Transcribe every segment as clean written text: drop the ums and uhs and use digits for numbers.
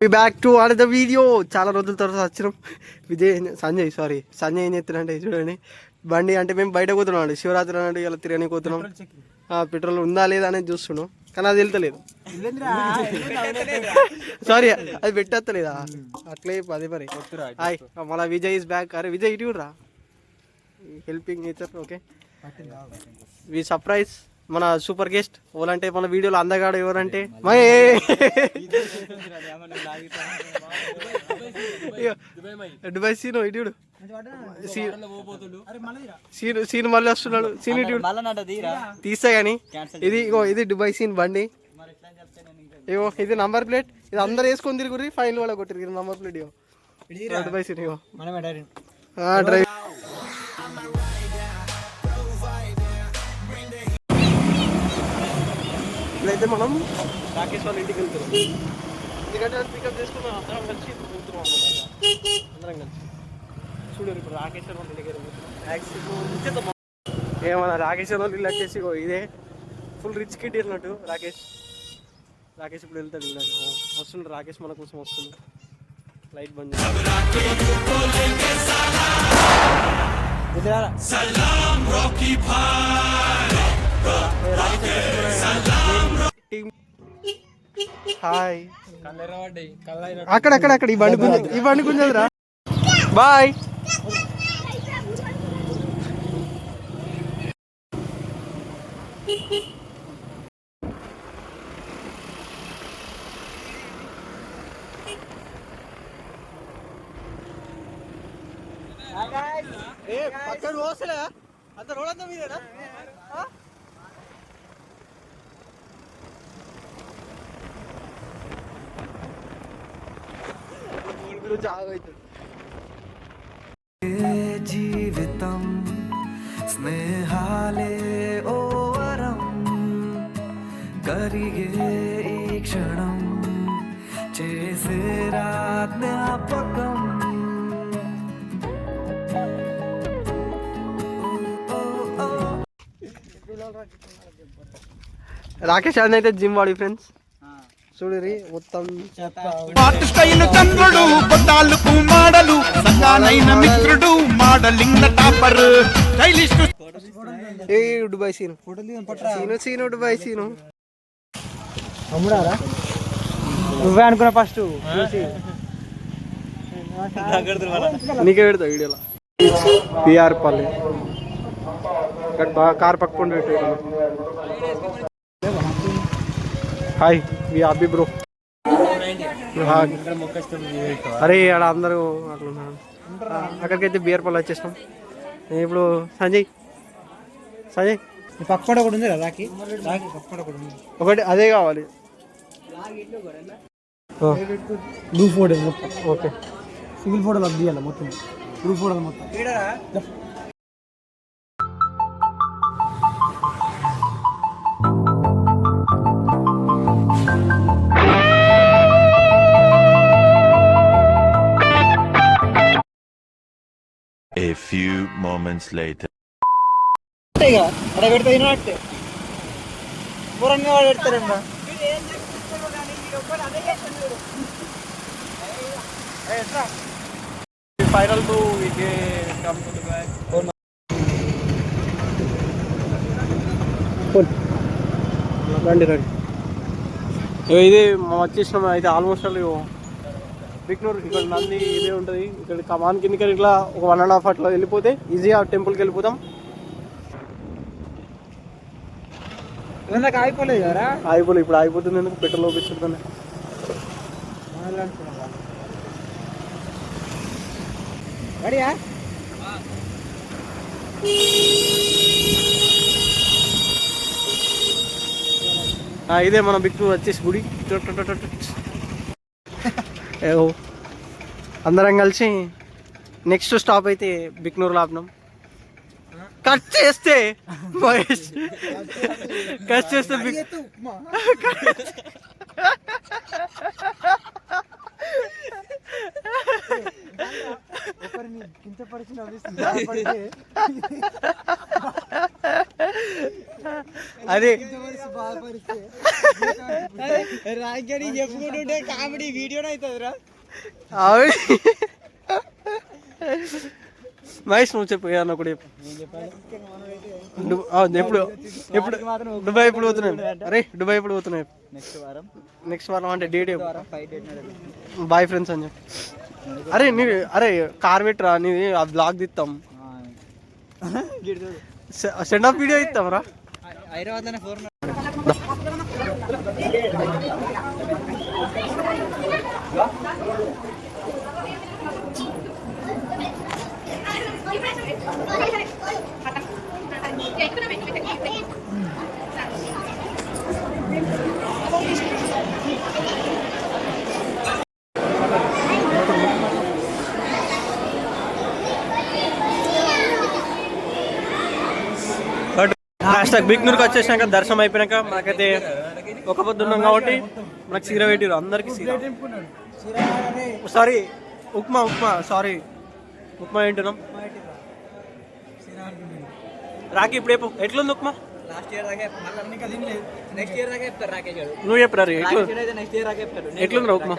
Back to another video. చాలా రోజుల తర్వాత వచ్చినాం. సంజయ్ ఏం చెప్తున్నారంటే చూడండి, బండి అంటే మేము బయట పోతున్నాం అండి, శివరాత్రి అంటే ఇలా తిరగని పోతున్నాం. పెట్రోల్ ఉందా లేదా అనేది చూస్తున్నాం, కానీ అది వెళ్తలేదు. సారీ, అది పెట్టేస్తలేదా అట్లే అదే మరి. హాయ్, మళ్ళీ విజయ్ ఇస్ బ్యాక్. అరే విజయ్ ఇటు రా, హెల్పింగ్ నేచర్. ఓకే, వి సర్ప్రైజ్ మన సూపర్ గెస్ట్ ఎవరంటే మన వీడియోలో అందగాడు ఎవరంటే దుబాయ్ సీను ఇటు సీన్ మళ్ళీ వస్తున్నాడు. సీన్ ఇటు తీస్తా కానీ ఇది దుబాయ్ సీన్ బండి. ఇగో ఇది నంబర్ ప్లేట్, ఇది అందరు వేసుకొని తిరుగురి, ఫైన్ కూడా కొట్టిరు నంబర్ ప్లేట్. ఇగో దుబాయ్ సీన్. ఇగో డ్రైవ్. ఇప్పుడైతే మనం రాకేష్ వాళ్ళ ఇంటికి వెళ్తున్నాం, ఎందుకంటే పికప్ చేసుకున్నాం. అందరం కలిసి వెళ్తున్నాం అందరం కలిసి. చూడరు ఇప్పుడు రాకేశ్వర వాళ్ళ ఇంటికి వెళ్తున్నాం. ఏమన్నా రాకేశ్వర వాళ్ళు ఇల్లు వచ్చేసి ఇదే ఫుల్ రిచ్ కిడ్ వెళ్ళినట్టు. రాకేష్ ఇప్పుడు వెళ్తాడు. ఇలా వస్తుండు రాకేష్ మన కోసం వస్తుంది. లైట్ బంద్ హాయ్. అక్కడ ఈ బండి గుంజదురా. బాయ్. పక్కన పోసలే అంత రోడ్ అంతా మీదేనా? జీవితం స్నేహాలే ఓ వరం, కరిగే ఈ క్షణం చేసే జ్ఞాపకం. రాకేష్ అని అయితే జిమ్ వాడి ఫ్రెండ్స్ చూడరి మొత్తం చంద్రుడు బొట్టాలకు మాడలు సగానైన మిత్రుడు మోడలింగ్ టాపర్ స్టైలిస్ట్. ఏ దుబాయ్ సీను దుబాయ్ సీను అమ్ముడారా? నువ్వే అనుకున్నా ఫస్ట్, నీకే పెడతా వీడియోలో. పిఆర్ పల్లె బాగా కార్ పక్కకుండా పెట్టారు. హాయ్, మీ అబ్బి బ్రో. అరే ఆడ అందరూ అట్లున్నారు. అక్కడికైతే బిఆర్ పల్లె వచ్చేసినాం. ఇప్పుడు సంజయ్ పక్కన ఒకటి ఉంది రాకి ఒకటి అదే కావాలి. గ్రూప్ ఫోటో మొత్తం. ఓకే, సింగిల్ ఫోటోలు అద్దియాలి మొత్తం, గ్రూప్ ఫోటోలు మొత్తం. A few moments later. Final to come to Dubai. రండి ఇది వచ్చేసినాం అయితే. ఆల్మోస్ట్ బిక్నూర్ ఇక్కడ నంది ఇదే ఉంటుంది. ఇక్కడ కమాన్ కిందకి ఇట్లా ఒక 1.5 అట్లా వెళ్ళిపోతే ఈజీగా టెంపుల్కి వెళ్ళిపోతాం. ఆగిపోలేదు కదా? ఆగిపోలేదు, ఇప్పుడు ఆగిపోతుంది. ఎందుకు పెట్రోల్ లోపిస్తుంది. ఇదే మన బిక్నూర్ వచ్చేసి గుడి. అందరం కలిసి నెక్స్ట్ స్టాప్ అయితే బిక్నూర్లో ఆపినాం. కట్ చేస్తే అదే రాంకని చెప్పుకుంటుంటే కామెడీ వీడియోనే అవుతుందిరా. మహేష్ నువ్వు చెప్పు ఏమన్నా ఒకటి చెప్పు. ఎప్పుడు ఎప్పుడు దుబాయ్ ఎప్పుడు పోతున్నాయి? అరే దుబాయ్ ఎప్పుడు పోతున్నాయి? నెక్స్ట్ వారం అంటే డేట్ బాయ్ ఫ్రెండ్స్ అని చెప్పి. అరే అరే కార్ పెట్టరా నీది ఆ బ్లాగ్ తీస్తాం, సెండ్ ఆఫ్ వీడియో ఇస్తాం రా. బిగ్నూర్కి వచ్చేసినాక దర్శనం అయిపోయినాక మనకైతే ఒక పొద్దున్నాం కాబట్టి మనకు సీర పెట్టిరు అందరికి. సారీ ఉప్మా సారీ ఉప్మా ఏంటున్నాం. రాకి ఇప్పుడు ఎట్లుంది ఉప్మా? నువ్వు చెప్పరా ఎట్లుందిరా ఉప్మా?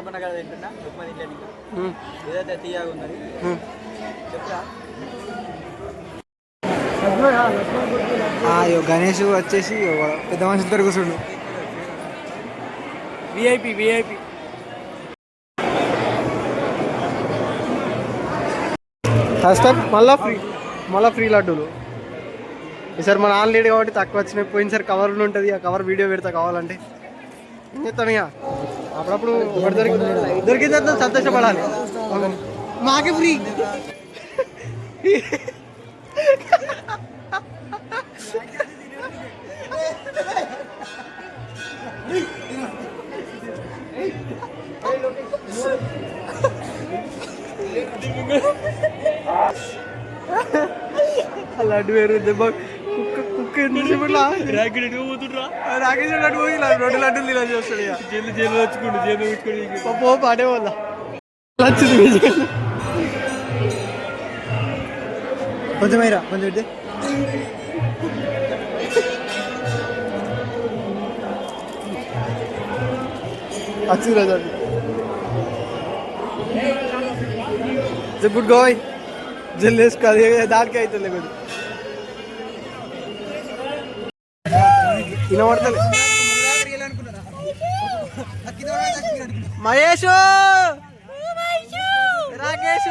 గణేష్ వచ్చేసి పెద్ద మనుషులతో కూర్చుండు. విఐపి ఫస్ట్ టైం మళ్ళా ఫ్రీ లడ్డూలు. ఈసారి మన ఆన్లైన్ కాబట్టి తక్కువ వచ్చినాయి. పోయినసారి కవర్ ఉంటుంది, ఆ కవర్ వీడియో పెడతా కావాలంటే. ఏం చెప్తాను ఇక అప్పుడప్పుడు దొరికిందంతా సంతోషపడాలి. మాకే ఫ్రీ. లడ్డు వేరు దెబ్బ కుక్క రాకేష్ లడ్డు పోయి 2 లడ్డులు ఇలా చేస్తాడు. జైలు వచ్చుకోండి పో పాడే వల్ల కొంచెమైరా కొంచెం పెడితే వచ్చింది గుడ్ గోయ్ జల్ది వేసుకోవాలి దానికి అవుతుంది కొద్ది వినబడతలే. మహేష్ రాకేష్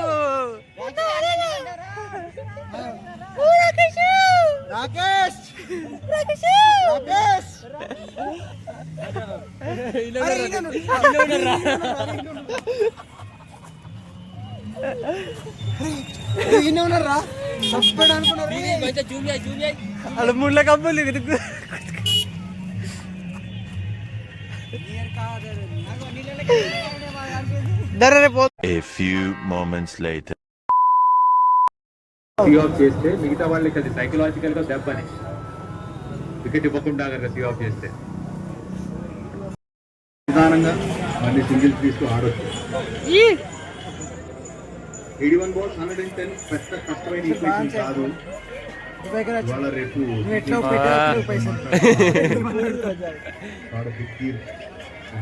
అలా 3 కబ్బులు A few moments later. Of చేస్తే మిగతా వాళ్ళకి అది సైకలాజికల్ గా దెబ్బని వికెట్ ఇవ్వకుండా కనుక సీ ఆఫ్ చేస్తే నిదానంగా మళ్ళీ సింగిల్ తీస్తూ ఆడొచ్చు. 81 balls 110 పెద్ద కష్టమైన ఈక్వేషన్ కాదు. ఇవాళ రేపు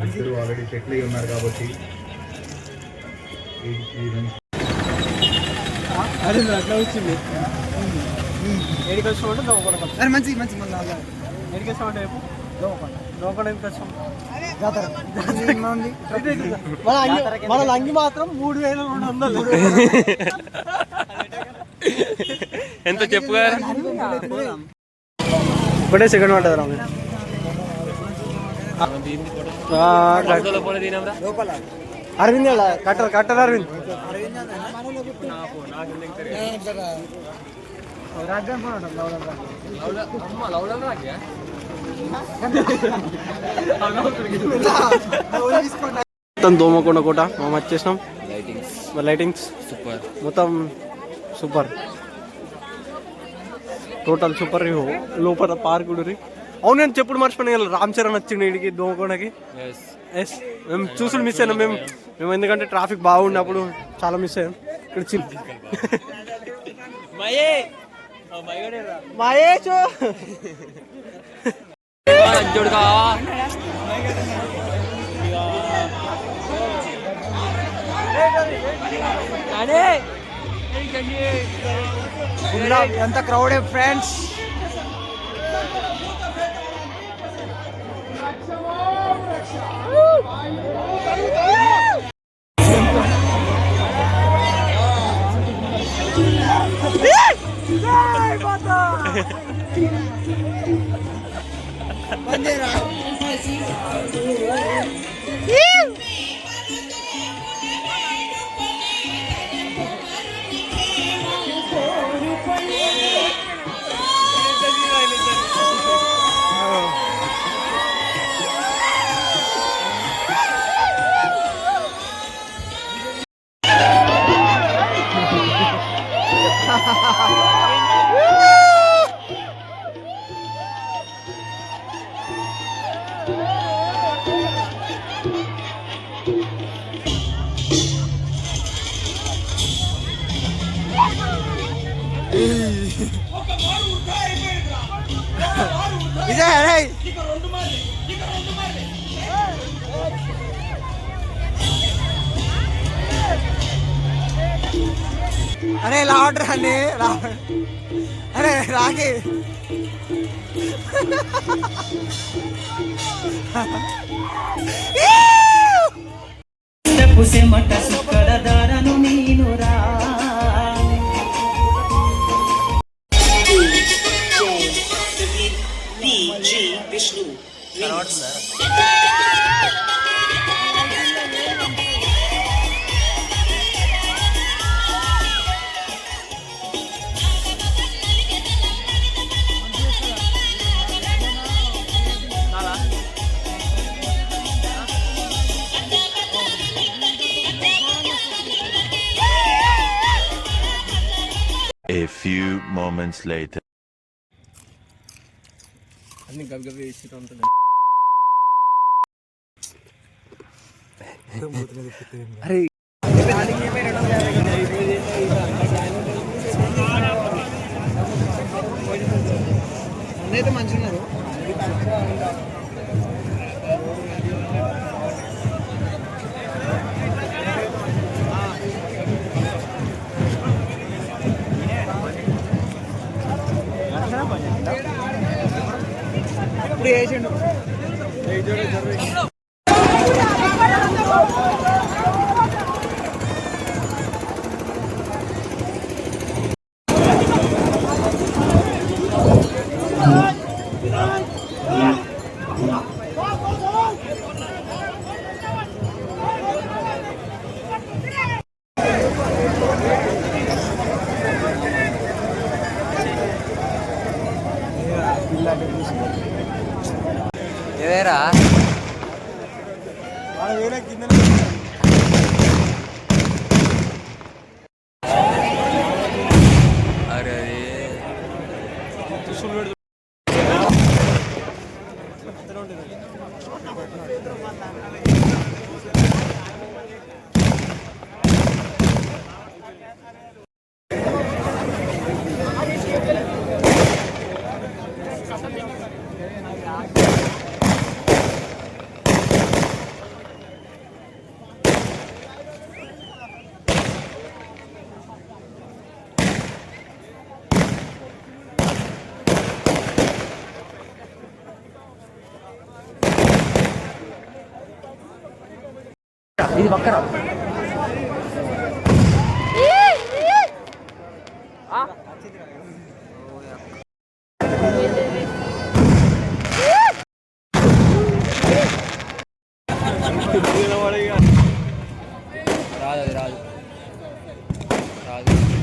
అందరూ ఆల్రెడీ సెటిల్ అయి ఉన్నారు కాబట్టి 83 runs. అట్లా వచ్చింది. ఏడికి వచ్చామంటే దోమకొండ మంచి మంచి మళ్ళీ ఏడికి వచ్చామంటే రేపు దోమకొండ ఎందుకు వచ్చాం? మన లంగి మాత్రం 3200. ఎంత చెప్పుగా ఒకటే సెకండ్ పడ్డది రా. అరవింద్ కట్టర్ అరవింద్ మొత్తం దోమకొండ కోట మేము వచ్చేసినాం. లైటింగ్స్ సూపర్, మొత్తం సూపర్, టోటల్ సూపర్. లోపల పార్క్ కూడా. అవును నేను చెప్పుడు మర్చిపోయినా రామ్ చరణ్ వచ్చిండు ఇడికి దోమకొండకి. ఎస్ మేము చూసుడు మిస్ అయినాం మేము ఎందుకంటే ట్రాఫిక్ బాగున్నప్పుడు చాలా మిస్ అయ్యాం. ఇక్కడ మహేష్ లంచోడుగా ఎంత క్రౌడ్ ఫ్రెండ్స్. అరే లావట్ రండి అరే రాకి పుసెమట సుక్కడదారను నీనురా Vishnu A few moments later. అన్ని గబగబ వేసి ఉంటుంది. అరే అన్నైతే మంచిగా ఉన్నారు. ఇప్పుడు వేసిండు ఏవేరా అరే ఇది పక్కన రాదు రాదు రాదు